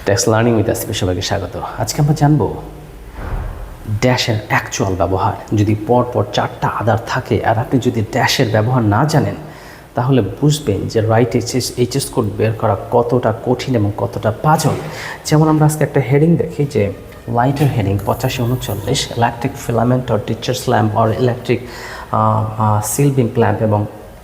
Tax learning with আসিফে সবাইকে স্বাগত। আজকে আমরা জানবো ড্যাশের অ্যাকচুয়াল ব্যবহার। যদি পরপর 4টা আদার থাকে আর আপনি যদি ড্যাশের ব্যবহার না জানেন তাহলে বুঝবেন যে রাইট এইচএস কোড বের করা কতটা কঠিন এবং কতটা পাজল। যেমন আমরা আজকে একটা হেডিং দেখি যে লাইটের heading 8539 electric filament or teachers lamp or electric seal beam lamp এবং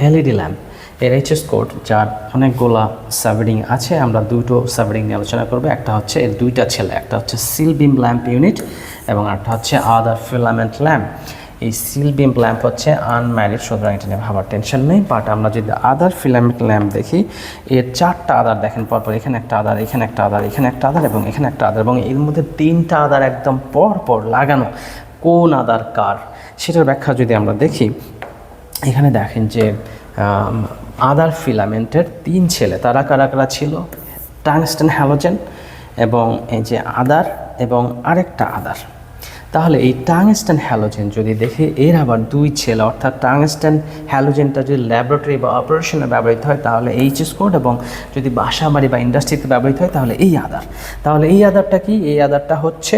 এলইডি ল্যাম্প এর এইচএস কোড যার অনেকগুলা সাবহেডিং আছে। আমরা দুটো সাবহেডিং নিয়ে আলোচনা করবো। একটা হচ্ছে এর দুইটা ছেলে, একটা হচ্ছে সিল বিম ল্যাম্প ইউনিট এবং একটা হচ্ছে আদার ফিলামেন্ট ল্যাম্প। এই সিল বিম ল্যাম্প হচ্ছে আনম্যারিড, সুতরাং এটা নিয়ে ভাবার টেনশন নেই। বাট আমরা যদি আদার ফিলামেন্ট ল্যাম্প দেখি, এর 4টা আদার দেখেন পরপর, এখানে একটা আদার, এখানে একটা আদার, এখানে একটা আদার এবং এখানে একটা আদার, এবং এর মধ্যে 3টা আদার একদম পরপর লাগানো। কোন আদার কার সেটার ব্যাখ্যা যদি আমরা দেখি, এখানে দেখেন যে আদার ফিলামেন্টের 3 ছেলে, তারা কারা কারা ছিল? টাংস্টেন হ্যালোজেন এবং এই যে আদার এবং আরেকটা আদার। তাহলে এই টাংস্টেন হ্যালোজেন যদি দেখি, এর আবার 2 ছেলে, অর্থাৎ টাংস্টেন হ্যালোজেনটা যদি ল্যাবরেটরি বা অপারেশনে ব্যবহৃত হয় তাহলে এইচএস কোড, এবং যদি বাসা বাড়ি বা ইন্ডাস্ট্রিতে ব্যবহৃত হয় তাহলে এই আদার। তাহলে এই আদারটা কি? এই আদারটা হচ্ছে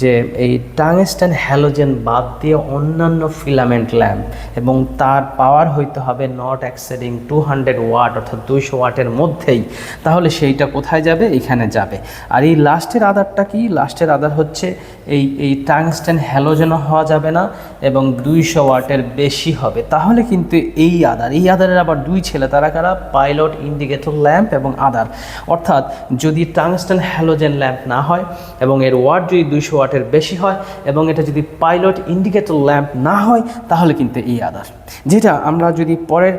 যে এই টাংস্টেন হ্যালোজেন বাদ দিয়ে অন্যান্য ফিলামেন্ট ল্যাম্প, এবং তার পাওয়ার হইতে হবে নট এক্সিডিং 200 ওয়াট, অর্থাৎ 200 ওয়াটের মধ্যেই। তাহলে সেইটা কোথায় যাবে? এখানে যাবে। আর এই লাস্টের আদারটা কি? লাস্টের আদার হচ্ছে এই টাংস্টেন হ্যালোজেনও হওয়া যাবে না এবং 200 ওয়াটের বেশি হবে। তাহলে কিন্তু এই আদারের আবার 2 ছেলে, তারা কারা? পাইলট ইন্ডিকেটর ল্যাম্প এবং আদার। অর্থাৎ যদি টাংস্টেন হ্যালোজেন ল্যাম্প না হয় এবং এর ওয়াট যদি 200 ওয়াটের বেশি হয় এবং এটা যদি পাইলট ইন্ডিকেটর ল্যাম্প না হয় তাহলে কিন্তু এই আদার। যেটা আমরা যদি পরের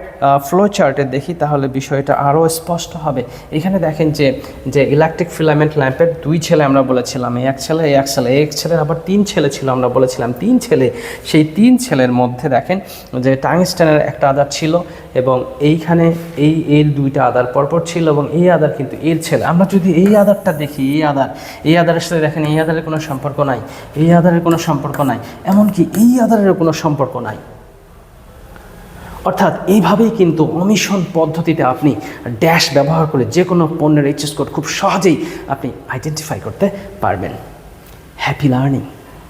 ফ্লো চার্টে দেখি তাহলে বিষয়টা আরও স্পষ্ট হবে। এখানে দেখেন যে ইলেকট্রিক ফিলামেন্ট ল্যাম্পের 2 ছেলে আমরা বলেছিলাম, এক ছেলের আবার 3 ছেলে ছিল, আমরা বলেছিলাম 3 ছেলে। সেই 3 ছেলের মধ্যে দেখেন যে টাংস্টেনের একটা আদার ছিল এবং এইখানে এর 2টা আদার পরপর ছিল এবং এই আদার কিন্তু এর ছেলে। আমরা যদি এই আদারটা দেখি, এই আদারের সাথে দেখেন এই আদারের কোনো সম্পর্ক নাই, এই আদারের কোনো সম্পর্ক নাই, এমনকি এই আদারেরও কোনো সম্পর্ক নাই। অর্থাৎ এইভাবেই কিন্তু অমিশন পদ্ধতিতে আপনি ড্যাশ ব্যবহার করে যে কোনো পণ্যের এইচএস কোড খুব সহজেই আপনি আইডেন্টিফাই করতে পারবেন। Happy learning.